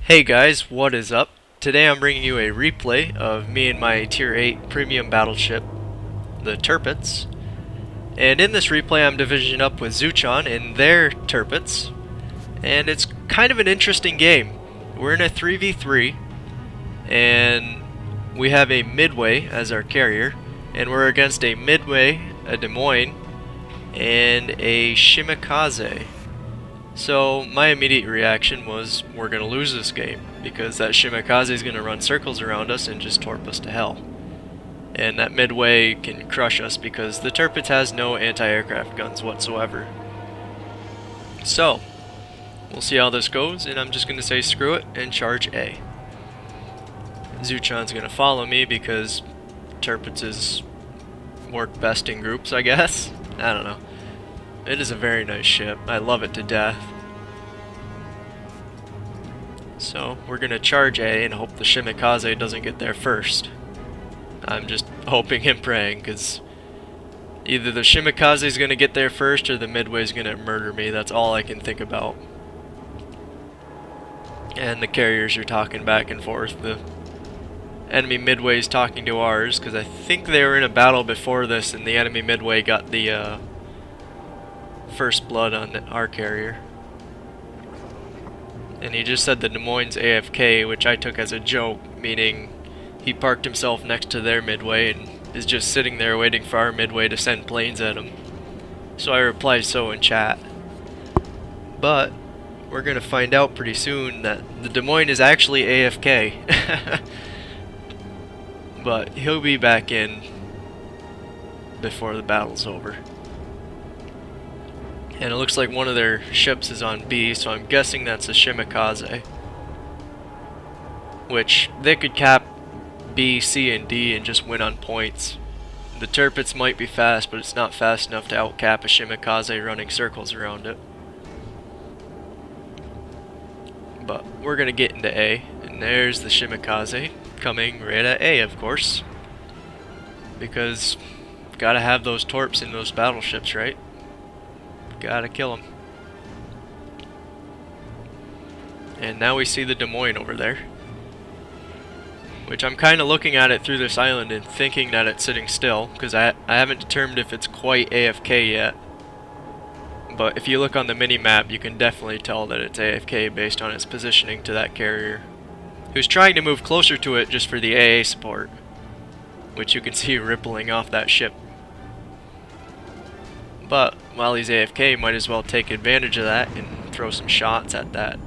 Hey guys, what is up? Today I'm bringing you a replay of me and my Tier 8 premium battleship, the Tirpitz. And in this replay I'm divisioning up with Zucchan in their Tirpitz. And it's kind of an interesting game. We're in a 3v3, and we have a Midway as our carrier, and we're against a Midway, a Des Moines, and a Shimikaze. So my immediate reaction was, we're going to lose this game, because that Shimikaze is going to run circles around us and just torp us to hell. And that Midway can crush us because the Tirpitz has no anti-aircraft guns whatsoever. So, we'll see how this goes, and I'm just going to say screw it and charge A. Zucchan's going to follow me because Tirpitz's work best in groups, I guess. I don't know. It is a very nice ship. I love it to death. So, we're gonna charge A and hope the Shimikaze doesn't get there first. I'm just hoping and praying, because either the Shimikaze is gonna get there first or the Midway is gonna murder me. That's all I can think about. And the carriers are talking back and forth. The enemy Midway is talking to ours, because I think they were in a battle before this and the enemy Midway got the first blood on our carrier. And he just said the Des Moines AFK, which I took as a joke, meaning he parked himself next to their Midway and is just sitting there waiting for our Midway to send planes at him. So I replied so in chat. But we're gonna find out pretty soon that the Des Moines is actually AFK. But he'll be back in before the battle's over. And it looks like one of their ships is on B, so I'm guessing that's a Shimikaze. Which, they could cap B, C, and D and just win on points. The Tirpitz might be fast, but it's not fast enough to outcap a Shimikaze running circles around it. But we're gonna get into A, and there's the Shimikaze, coming right at A, of course. Because, gotta have those torps in those battleships, right? Gotta kill him. And now we see the Des Moines over there. Which I'm kind of looking at it through this island and thinking that it's sitting still, because I haven't determined if it's quite AFK yet. But if you look on the mini-map, you can definitely tell that it's AFK based on its positioning to that carrier, who's trying to move closer to it just for the AA support, which you can see rippling off that ship. But while he's AFK, might as well take advantage of that and throw some shots at that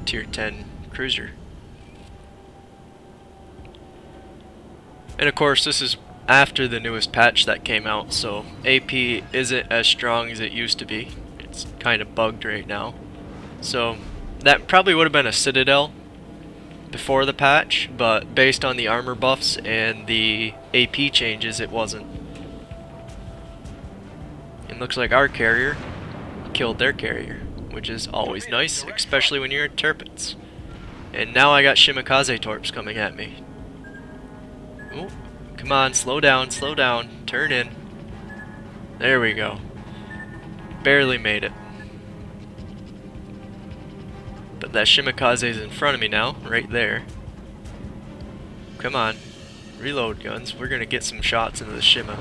tier 10 cruiser. And of course, this is after the newest patch that came out, so AP isn't as strong as it used to be. It's kind of bugged right now. So that probably would have been a Citadel before the patch, but based on the armor buffs and the AP changes, it wasn't. It looks like our carrier killed their carrier, which is always nice, especially when you're at Tirpitz. And now I got Shimikaze torps coming at me. Oh, come on, slow down, turn in. There we go. Barely made it. But that Shimikaze is in front of me now, right there. Come on, reload guns. We're gonna get some shots into the Shima.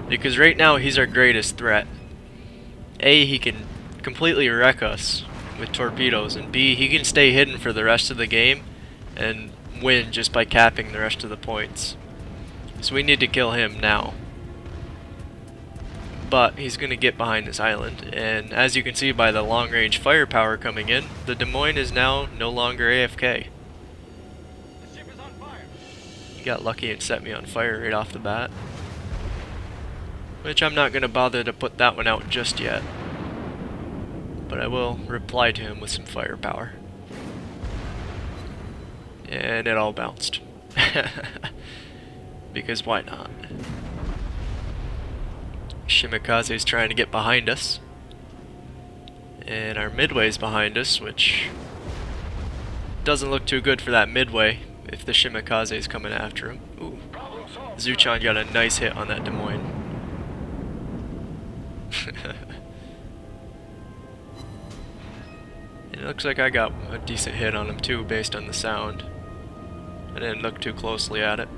Because right now he's our greatest threat. A, he can completely wreck us with torpedoes, and B, he can stay hidden for the rest of the game and win just by capping the rest of the points. So we need to kill him now. But he's going to get behind this island, and as you can see by the long range firepower coming in, the Des Moines is now no longer AFK. The ship is on fire. He got lucky and set me on fire right off the bat. Which I'm not going to bother to put that one out just yet. But I will reply to him with some firepower. And it all bounced. Because why not? Shimikaze is trying to get behind us. And our Midway's behind us, which doesn't look too good for that Midway if the Shimikaze is coming after him. Ooh. Zucchan got a nice hit on that Des Moines. And looks like I got a decent hit on him too, based on the sound. I didn't look too closely at it.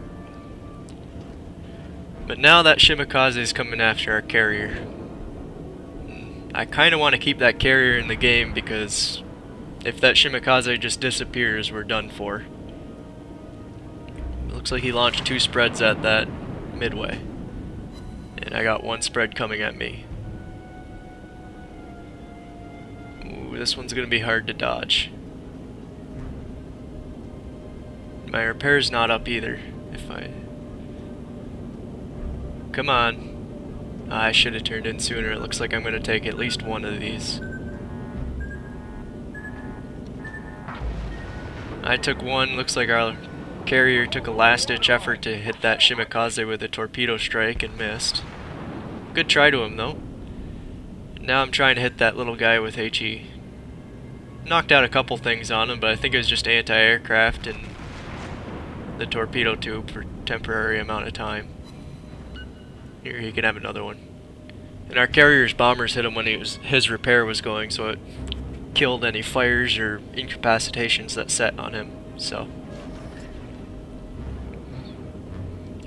But now that Shimikaze is coming after our carrier. I kind of want to keep that carrier in the game because if that Shimikaze just disappears, we're done for. It looks like he launched 2 spreads at that midway. And I got 1 spread coming at me. Ooh, this one's going to be hard to dodge. My repair's not up either. Come on. I should have turned in sooner. It looks like I'm going to take at least 1 of these. I took 1. Looks like our carrier took a last-ditch effort to hit that Shimikaze with a torpedo strike and missed. Good try to him, though. Now I'm trying to hit that little guy with HE. Knocked out a couple things on him, but I think it was just anti-aircraft and the torpedo tube for a temporary amount of time. Here, he can have another one. And our carrier's bombers hit him when his repair was going, so it killed any fires or incapacitations that set on him. So,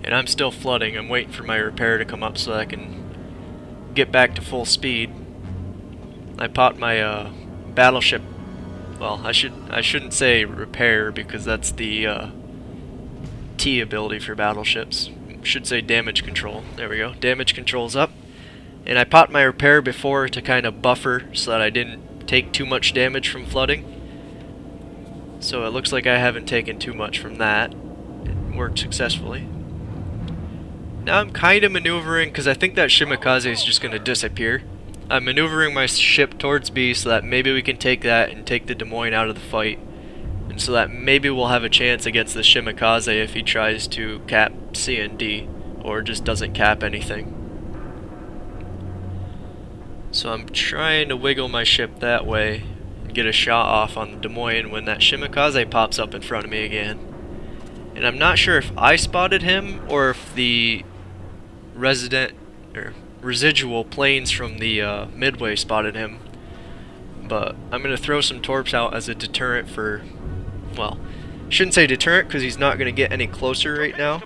and I'm still flooding. I'm waiting for my repair to come up so that I can get back to full speed. I popped my battleship. Well, I shouldn't say repair because that's the T ability for battleships. Should say damage control. There we go. Damage control's up. And I popped my repair before to kind of buffer so that I didn't take too much damage from flooding. So it looks like I haven't taken too much from that. It worked successfully. Now I'm kind of maneuvering because I think that Shimikaze is just going to disappear. I'm maneuvering my ship towards B so that maybe we can take that and take the Des Moines out of the fight. And so that maybe we'll have a chance against the Shimikaze if he tries to cap C and D, or just doesn't cap anything. So I'm trying to wiggle my ship that way and get a shot off on the Des Moines when that Shimikaze pops up in front of me again. And I'm not sure if I spotted him or if the residual planes from the Midway spotted him. But I'm going to throw some torps out as a deterrent for... Well, shouldn't say deterrent because he's not going to get any closer right now,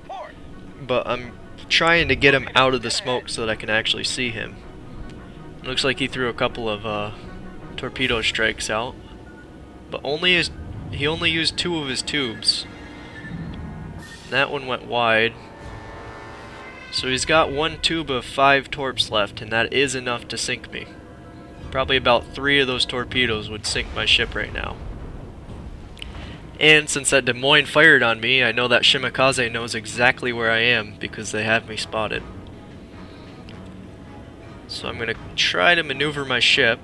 but I'm trying to get him out of the smoke so that I can actually see him. Looks like he threw a couple of torpedo strikes out, but he only used 2 of his tubes. That one went wide, so he's got 1 tube of 5 torps left, and that is enough to sink me. Probably about 3 of those torpedoes would sink my ship right now. And since that Des Moines fired on me, I know that Shimikaze knows exactly where I am because they have me spotted. So I'm going to try to maneuver my ship.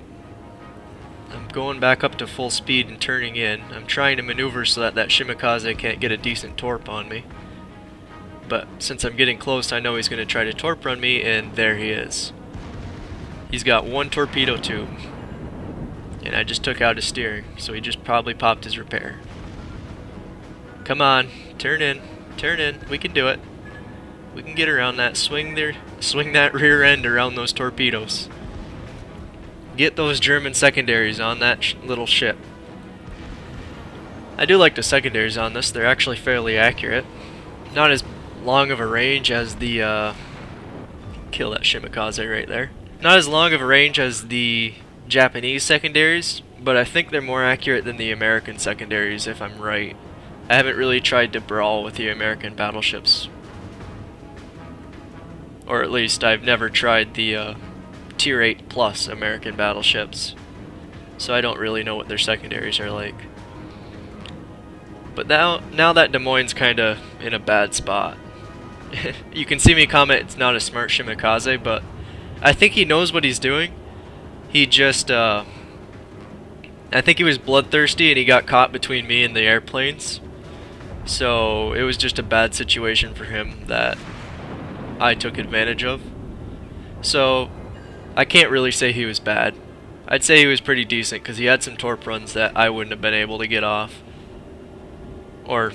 I'm going back up to full speed and turning in. I'm trying to maneuver so that Shimikaze can't get a decent torp on me. But since I'm getting close, I know he's going to try to torp run me, and there he is. He's got 1 torpedo tube. And I just took out his steering, so he just probably popped his repair. Come on, turn in, we can do it. We can get around that, swing that rear end around those torpedoes. Get those German secondaries on that little ship. I do like the secondaries on this, they're actually fairly accurate. Not as long of a range as the, kill that Shimikaze right there. Not as long of a range as the Japanese secondaries, but I think they're more accurate than the American secondaries if I'm right. I haven't really tried to brawl with the American battleships. Or at least I've never tried the Tier 8 plus American battleships. So I don't really know what their secondaries are like. But now that Des Moines kinda in a bad spot. You can see me comment it's not a smart Shimikaze, but I think he knows what he's doing. He just I think he was bloodthirsty and he got caught between me and the airplanes. So it was just a bad situation for him that I took advantage of. So I can't really say he was bad. I'd say he was pretty decent because he had some torp runs that I wouldn't have been able to get off. Or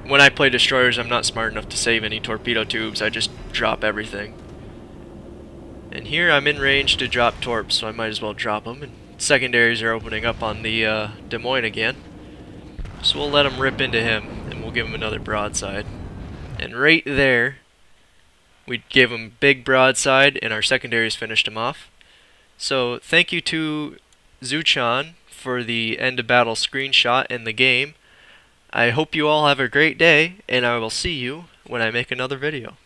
when I play destroyers, I'm not smart enough to save any torpedo tubes. I just drop everything. And here I'm in range to drop torps, so I might as well drop them and secondaries are opening up on the Des Moines again. So we'll let him rip into him, and we'll give him another broadside. And right there, we gave him big broadside, and our secondaries finished him off. So thank you to Zucchan for the end of battle screenshot in the game. I hope you all have a great day, and I will see you when I make another video.